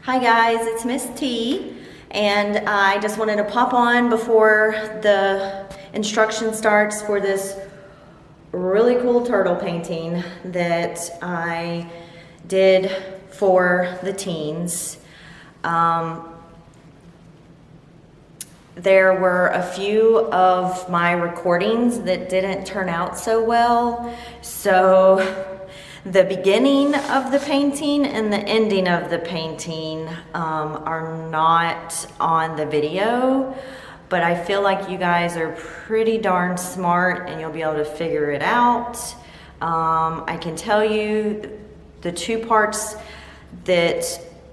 Hi guys, it's Miss T, and I just wanted to pop on before the instruction starts for this really cool turtle painting that I did for the teens. There were a few of my recordings that didn't turn out so well, so the beginning of the painting and the ending of the painting are not on the video, but I feel like you guys are pretty darn smart and you'll be able to figure it out. I can tell you the two parts that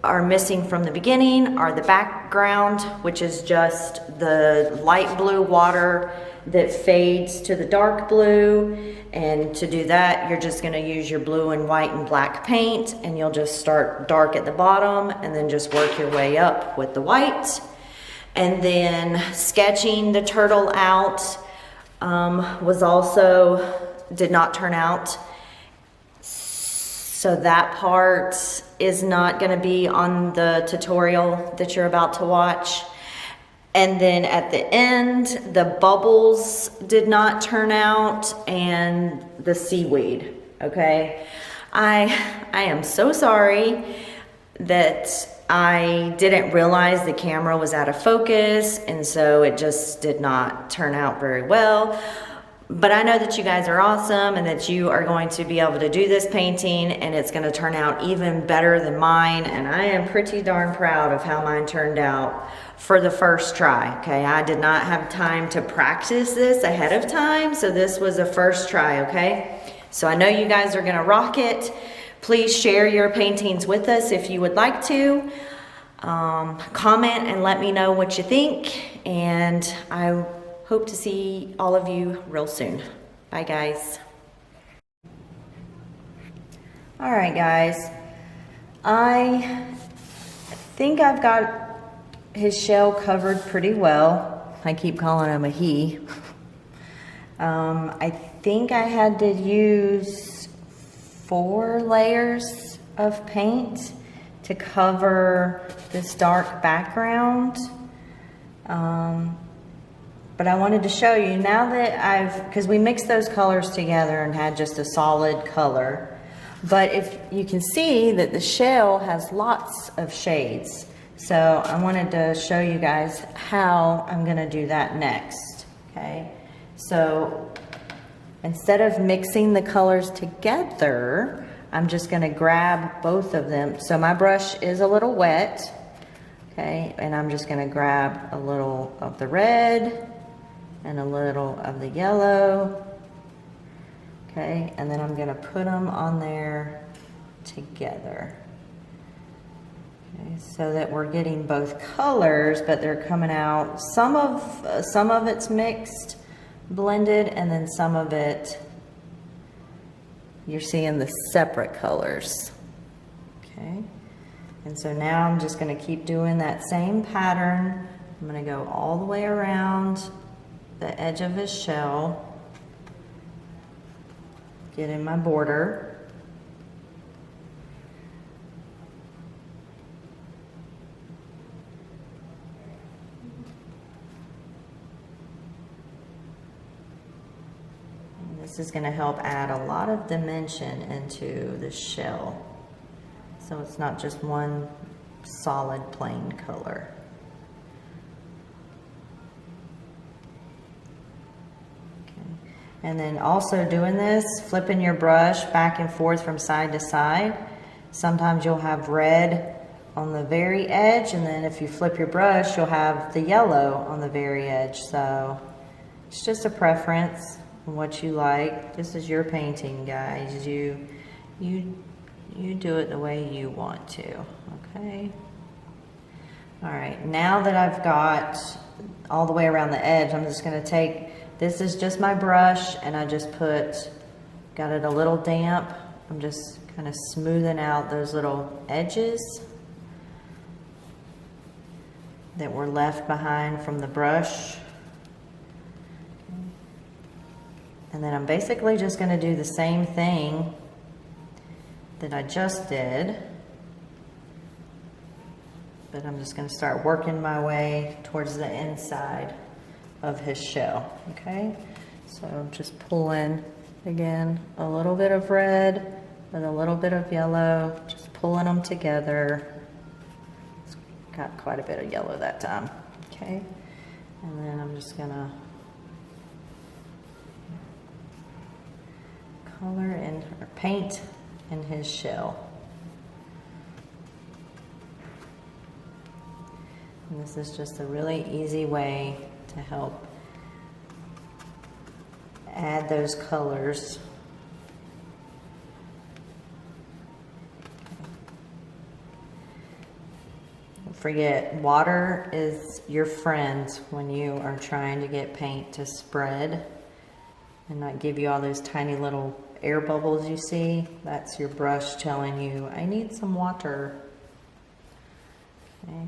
are missing from the beginning are the background, which is just the light blue water that fades to the dark blue. And to do that, you're just gonna use your blue and white and black paint, and you'll just start dark at the bottom and then just work your way up with the white. And then sketching the turtle out did not turn out. So that part is not gonna be on the tutorial that you're about to watch. And then at the end, the bubbles did not turn out and the seaweed, okay? I am so sorry that I didn't realize the camera was out of focus, and so it just did not turn out very well. But I know that you guys are awesome and that you are going to be able to do this painting and it's going to turn out even better than mine. And I am pretty darn proud of how mine turned out for the first try. Okay, I did not have time to practice this ahead of time, so this was a first try, okay? So I know you guys are going to rock it. Please share your paintings with us if you would like to. Comment and let me know what you think, and I hope to see all of you real soon. Bye guys. All right guys, I think I've got his shell covered pretty well. I keep calling him a he. I think I had to use 4 layers of paint to cover this dark background. But I wanted to show you now that because we mixed those colors together and had just a solid color. But if you can see that the shell has lots of shades. So I wanted to show you guys how I'm gonna do that next, okay? So instead of mixing the colors together, I'm just gonna grab both of them. So my brush is a little wet, okay? And I'm just gonna grab a little of the red and a little of the yellow, okay? And then I'm gonna put them on there together. Okay, so that we're getting both colors, but they're coming out, some of it's mixed, blended, and then some of it, you're seeing the separate colors, okay? And so now I'm just gonna keep doing that same pattern. I'm gonna go all the way around the edge of his shell, get in my border. And this is going to help add a lot of dimension into the shell, so it's not just one solid plain color. And then also doing this, flipping your brush back and forth from side to side. Sometimes you'll have red on the very edge, and then if you flip your brush, you'll have the yellow on the very edge. So it's just a preference on what you like. This is your painting, guys. You do it the way you want to, okay? All right, now that I've got all the way around the edge, I'm just gonna take, this is just my brush, and I just got it a little damp. I'm just kind of smoothing out those little edges that were left behind from the brush. And then I'm basically just gonna do the same thing that I just did. but I'm just gonna start working my way towards the inside of his shell, okay? So just pull in, again, a little bit of red with a little bit of yellow, just pulling them together. It's got quite a bit of yellow that time, okay? And then I'm just gonna color in, or paint in his shell. And this is just a really easy way to help add those colors. Don't forget, water is your friend when you are trying to get paint to spread and not give you all those tiny little air bubbles you see. That's your brush telling you, I need some water. Okay.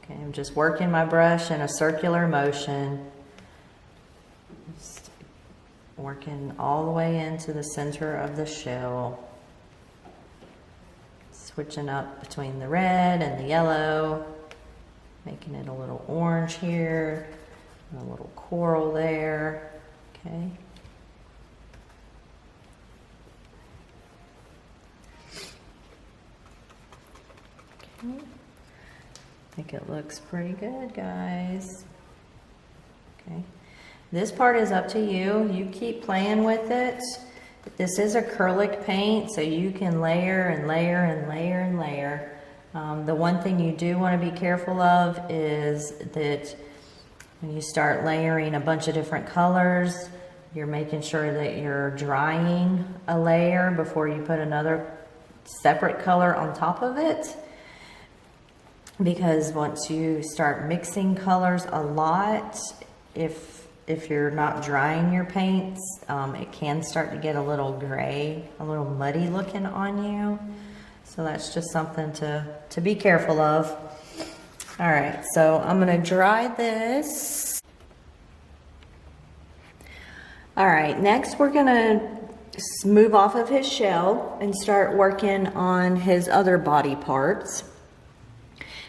Okay, I'm just working my brush in a circular motion. Just working all the way into the center of the shell. Switching up between the red and the yellow. Making it a little orange here. And a little coral there. Okay. Okay. I think it looks pretty good, guys. Okay. This part is up to you. You keep playing with it. This is acrylic paint, so you can layer and layer and layer and layer. The one thing you do want to be careful of is that when you start layering a bunch of different colors, you're making sure that you're drying a layer before you put another separate color on top of it. Because once you start mixing colors a lot, if you're not drying your paints, it can start to get a little gray, a little muddy looking on you. So that's just something to be careful of. All right, so I'm gonna dry this. All right, next we're gonna move off of his shell and start working on his other body parts.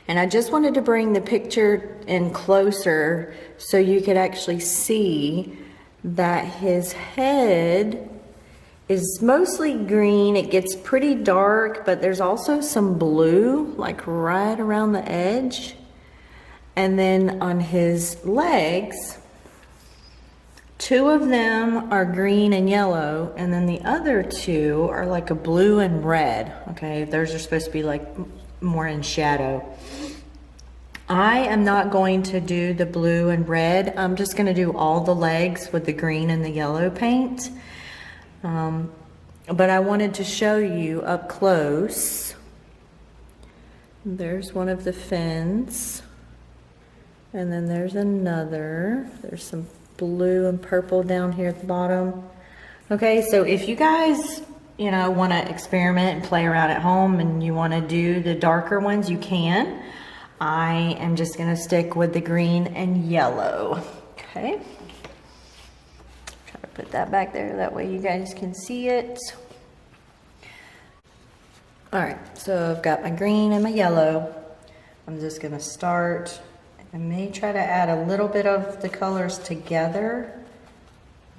And I just wanted to bring the picture in closer so you could actually see that his head is mostly green. It gets pretty dark, but there's also some blue, like right around the edge. And then on his legs, two of them are green and yellow, and then the other two are like a blue and red. Okay, those are supposed to be like more in shadow. I am not going to do the blue and red. I'm just going to do all the legs with the green and the yellow paint. But I wanted to show you up close. There's one of the fins. And then there's another. There's some blue and purple down here at the bottom. Okay, so if you guys, want to experiment and play around at home and you want to do the darker ones, you can. I am just going to stick with the green and yellow. Okay. Try to put that back there. That way you guys can see it. All right. So I've got my green and my yellow. I'm just going to start. I may try to add a little bit of the colors together.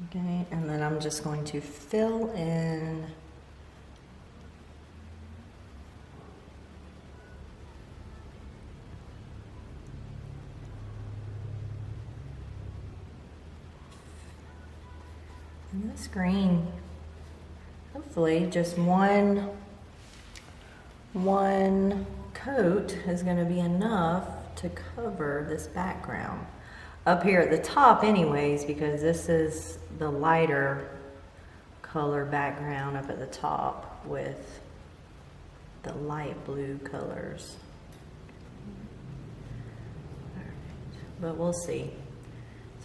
Okay. And then I'm just going to fill in and this green. Hopefully just one coat is going to be enough to cover this background up here at the top anyways, because this is the lighter color background up at the top with the light blue colors. All right. But we'll see.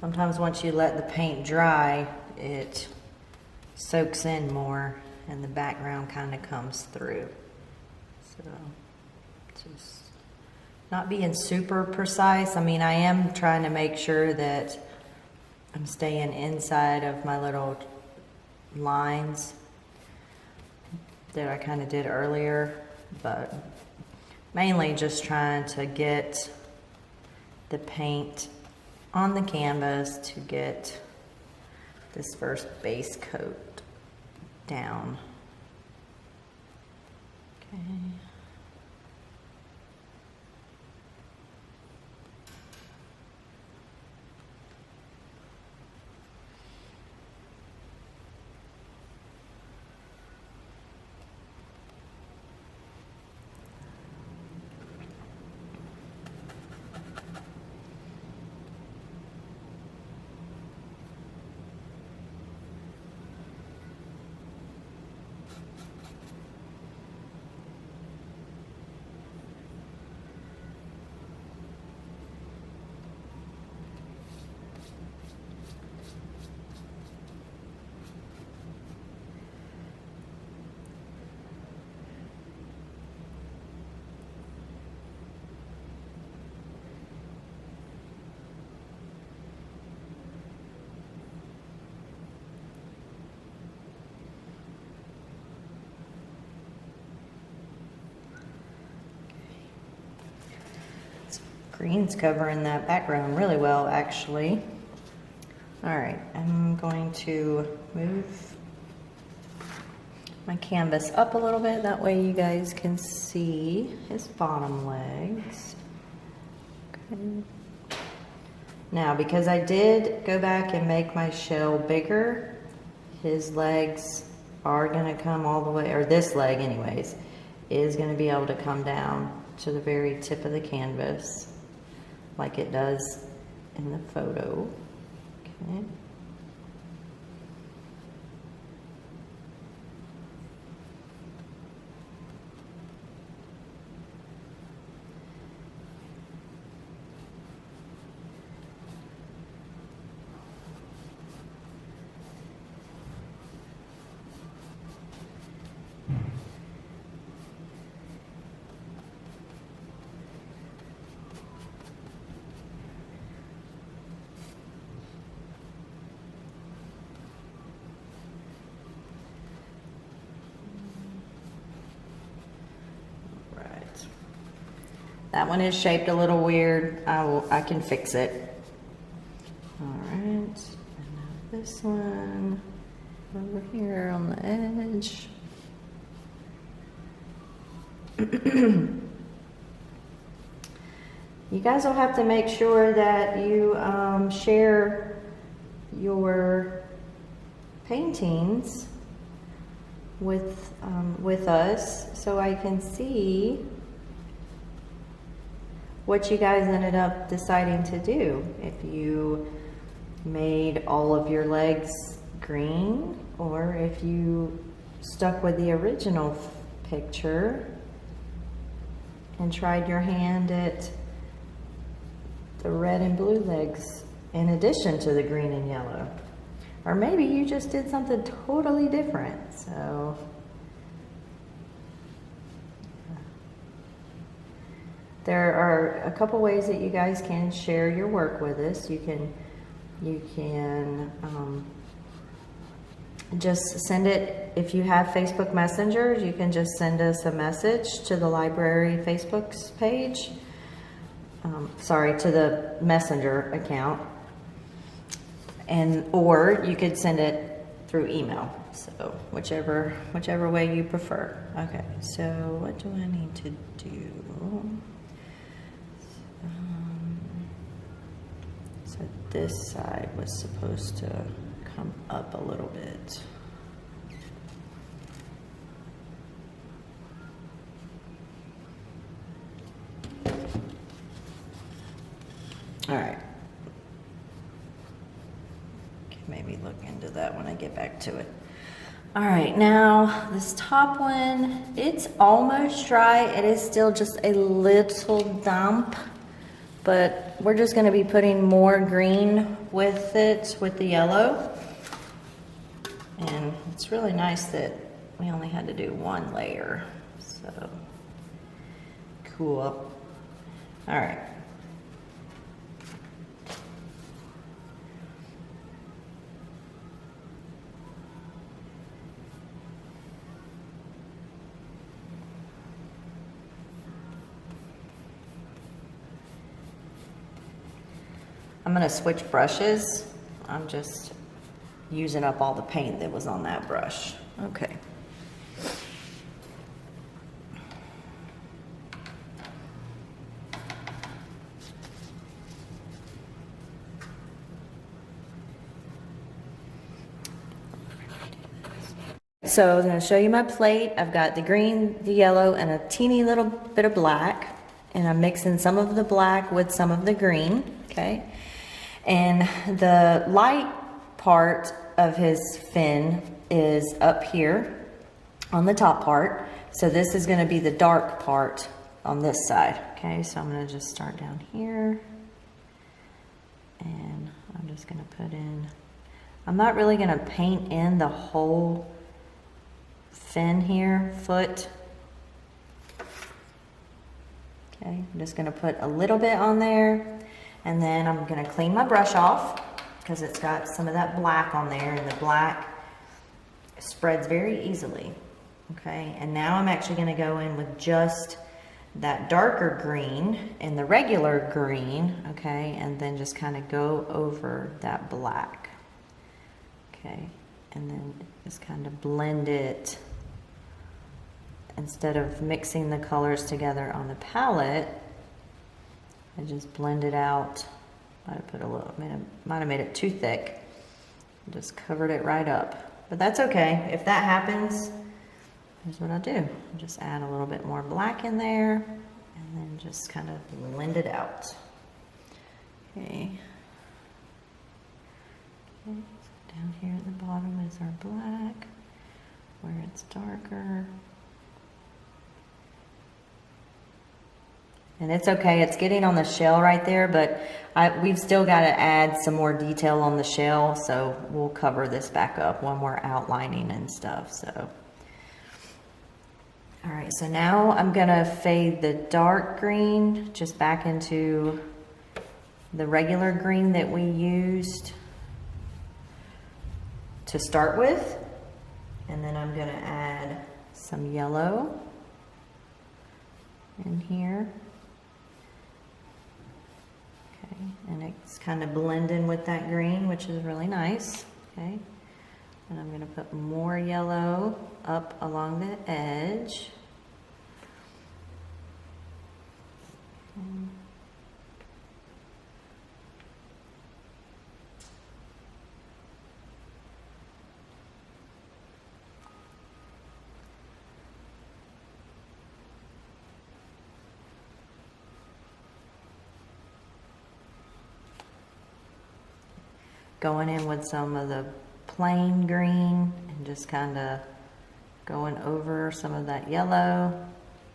Sometimes once you let the paint dry, it soaks in more and the background kind of comes through. So just not being super precise. I mean, I am trying to make sure that I'm staying inside of my little lines, that I kind of did earlier, but mainly just trying to get the paint on the canvas to get this first base coat down. Okay. Green's covering that background really well, actually. All right, I'm going to move my canvas up a little bit. That way you guys can see his bottom legs. Okay. Now, because I did go back and make my shell bigger, his legs are gonna come all the way, or this leg anyways, is gonna be able to come down to the very tip of the canvas, like it does in the photo. Okay. That one is shaped a little weird. I can fix it. All right, and now this one over here on the edge. You guys will have to make sure that you share your paintings with us, so I can see what you guys ended up deciding to do. If you made all of your legs green, or if you stuck with the original picture and tried your hand at the red and blue legs in addition to the green and yellow. Or maybe you just did something totally different. So there are a couple ways that you guys can share your work with us. You can just send it, if you have Facebook Messenger, you can just send us a message to the library Facebook page. Sorry, to the Messenger account. Or you could send it through email. So whichever way you prefer. Okay, so what do I need to do? So this side was supposed to come up a little bit. All right. Okay, maybe look into that when I get back to it. All right, now this top one, it's almost dry. It is still just a little damp, but we're just gonna be putting more green with it, with the yellow. And it's really nice that we only had to do one layer, so cool. All right. I'm gonna switch brushes. I'm just using up all the paint that was on that brush. Okay. So I'm going to show you my plate. I've got the green, the yellow, and a teeny little bit of black. And I'm mixing some of the black with some of the green, okay? And the light part of his fin is up here on the top part. So this is going to be the dark part on this side, okay? So I'm going to just start down here. And I'm just going to put in, I'm not really going to paint in the whole fin here, foot. Okay, I'm just gonna put a little bit on there, and then I'm gonna clean my brush off because it's got some of that black on there, and the black spreads very easily. Okay, and now I'm actually gonna go in with just that darker green and the regular green, okay, and then just kind of go over that black. Okay, and then just kind of blend it. Instead of mixing the colors together on the palette, I just blend it out. Might have put a little, might have made it too thick. Just covered it right up. But that's okay. If that happens, here's what I do. I just add a little bit more black in there, and then just kind of blend it out. Okay. Okay, so down here at the bottom is our black, where it's darker. And it's okay, it's getting on the shell right there, but we've still got to add some more detail on the shell, so we'll cover this back up when we're outlining and stuff. So, all right, so now I'm gonna fade the dark green just back into the regular green that we used to start with. And then I'm gonna add some yellow in here. And it's kind of blending with that green, which is really nice. Okay, and I'm going to put more yellow up along the edge. Going in with some of the plain green and just kind of going over some of that yellow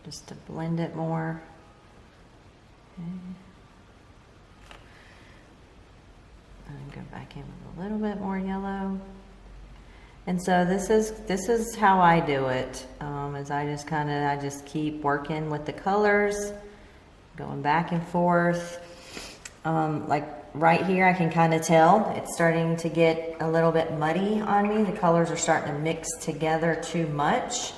just to blend it more. Okay. And go back in with a little bit more yellow. And so this is how I do it. Is I just keep working with the colors, going back and forth. Like right here, I can kind of tell it's starting to get a little bit muddy on me. The colors are starting to mix together too much.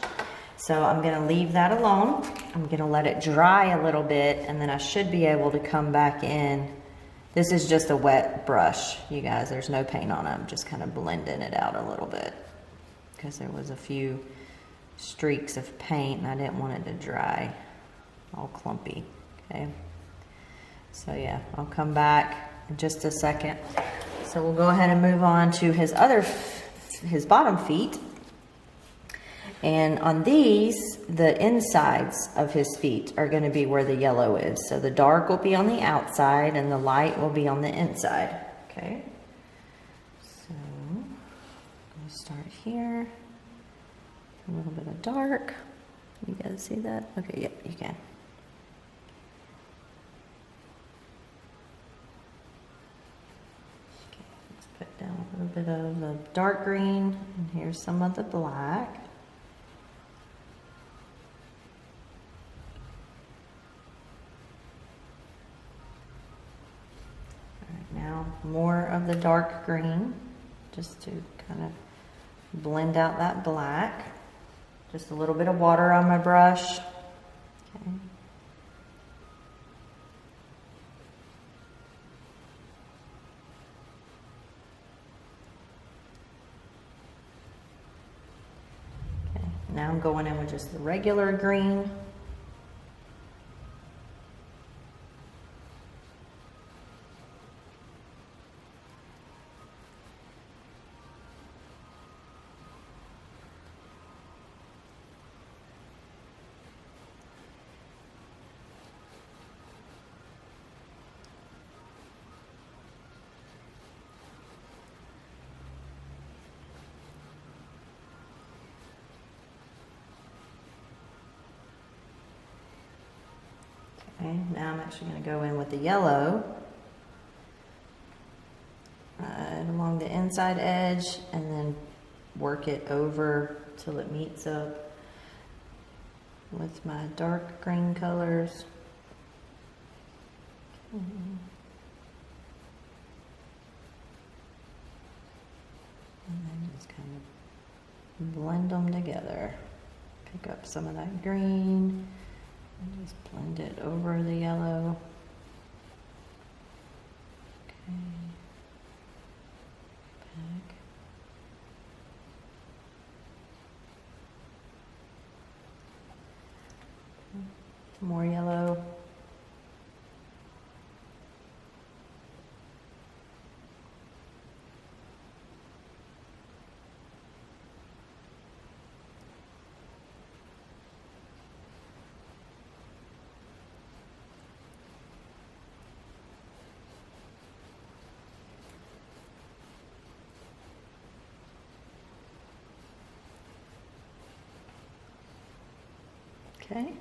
So I'm going to leave that alone. I'm going to let it dry a little bit, and then I should be able to come back in. This is just a wet brush, you guys. There's no paint on it. I'm just kind of blending it out a little bit because there was a few streaks of paint and I didn't want it to dry all clumpy. Okay. So yeah, I'll come back in just a second. So we'll go ahead and move on to his bottom feet. And on these, the insides of his feet are going to be where the yellow is. So the dark will be on the outside and the light will be on the inside. Okay. So I'm going to start here. A little bit of dark. You guys see that? Okay, yep, you can. Put down a little bit of the dark green, and here's some of the black. All right, now more of the dark green, just to kind of blend out that black. Just a little bit of water on my brush. Okay. Now I'm going in with just the regular green. Okay, now I'm actually going to go in with the yellow right along the inside edge and then work it over till it meets up with my dark green colors. Okay. And then just kind of blend them together. Pick up some of that green and just blend it over the yellow. Okay. Back. More yellow. Okay.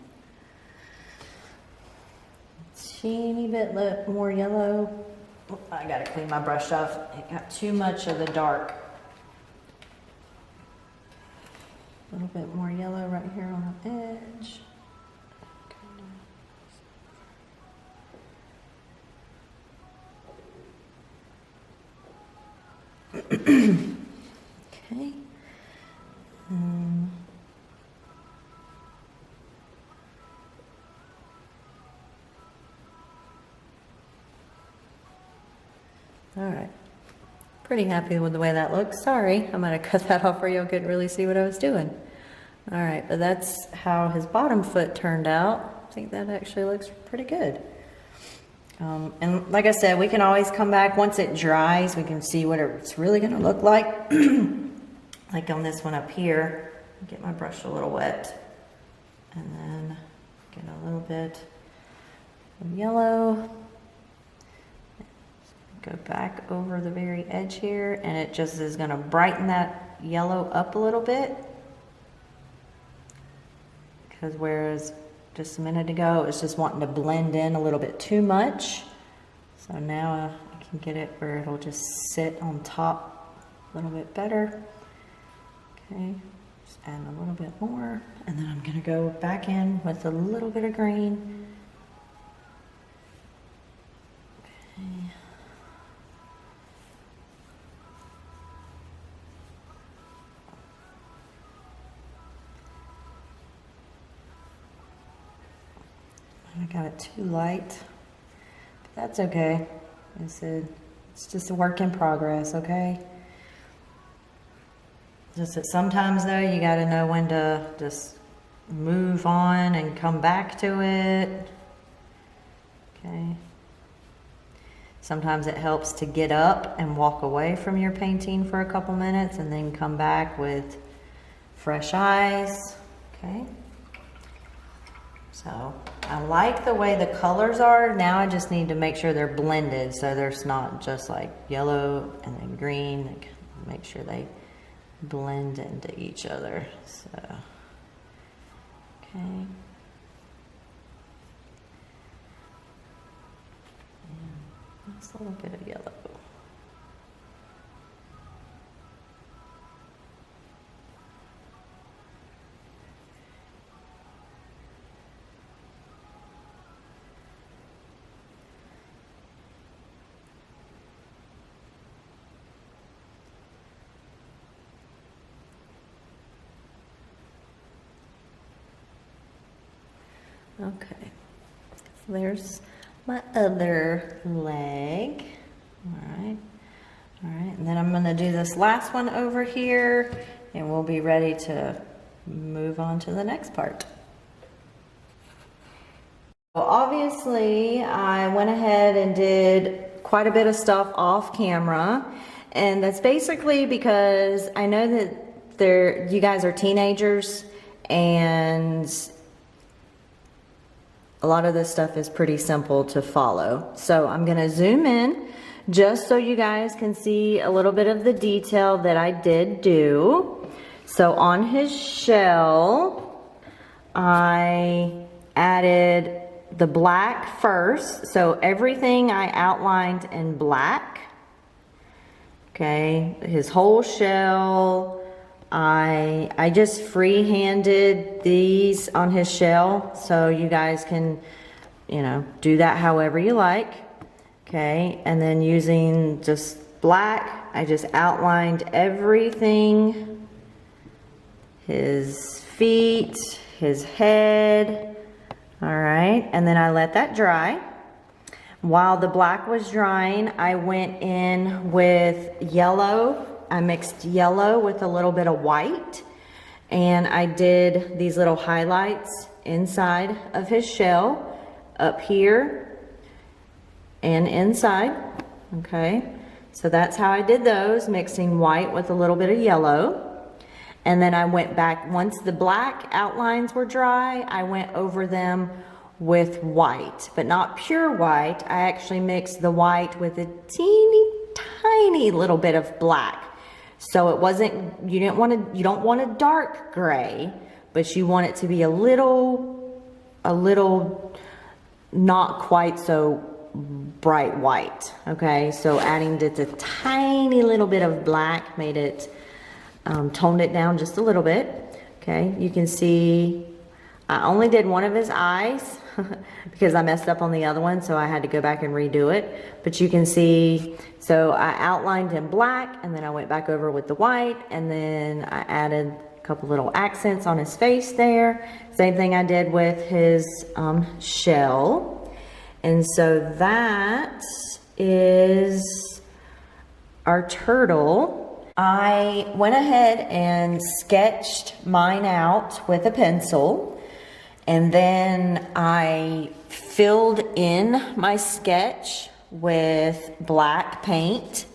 Teeny bit more yellow. Oh, I gotta clean my brush off. It got too much of the dark. A little bit more yellow right here on the edge. Okay. All right, pretty happy with the way that looks. Sorry, I might have cut that off where y'all couldn't really see what I was doing. All right, but that's how his bottom foot turned out. I think that actually looks pretty good. And like I said, we can always come back once it dries. We can see what it's really gonna look like. Like on this one up here, get my brush a little wet and then get a little bit of yellow. Go back over the very edge here, and it just is going to brighten that yellow up a little bit. Because whereas just a minute ago it was just wanting to blend in a little bit too much. So now I can get it where it'll just sit on top a little bit better. Okay, just add a little bit more, and then I'm going to go back in with a little bit of green. Okay. I got it too light, but that's okay. I said, it's just a work in progress, okay? Just that sometimes though, you gotta know when to just move on and come back to it, okay? Sometimes it helps to get up and walk away from your painting for a couple minutes and then come back with fresh eyes, okay? So I like the way the colors are. Now I just need to make sure they're blended so there's not just like yellow and then green. Make sure they blend into each other. So, okay. And just a little bit of yellow. Okay, so there's my other leg. All right, and then I'm gonna do this last one over here and we'll be ready to move on to the next part. Well, obviously, I went ahead and did quite a bit of stuff off camera, and that's basically because I know that you guys are teenagers, and a lot of this stuff is pretty simple to follow. So I'm gonna zoom in just so you guys can see a little bit of the detail that I did do. So on his shell, I added the black first. So everything I outlined in black. Okay, his whole shell. I just free-handed these on his shell, so you guys can, you know, do that however you like. Okay, and then using just black, I just outlined everything. His feet, his head. All right, and then I let that dry. While the black was drying, I went in with yellow. I mixed yellow with a little bit of white, and I did these little highlights inside of his shell, up here and inside. Okay, so that's how I did those, mixing white with a little bit of yellow. And then I went back, once the black outlines were dry, I went over them with white, but not pure white. I actually mixed the white with a teeny tiny little bit of black. So it wasn't, you don't want a dark gray, but you want it to be a little not quite so bright white. Okay, so adding just a tiny little bit of black made it, toned it down just a little bit. Okay, you can see I only did one of his eyes because I messed up on the other one, so I had to go back and redo it. But you can see, so I outlined in black, and then I went back over with the white, and then I added a couple little accents on his face there. Same thing I did with his shell. And so that is our turtle. I went ahead and sketched mine out with a pencil, and then I filled in my sketch with black paint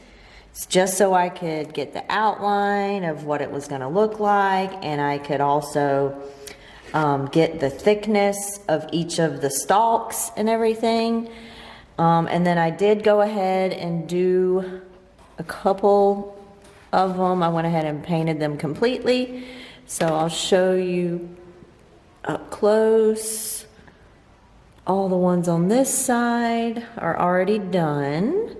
just so I could get the outline of what it was going to look like, and I could also get the thickness of each of the stalks and everything. And then I did go ahead and do a couple of them. I went ahead and painted them completely. So I'll show you up close. All the ones on this side are already done.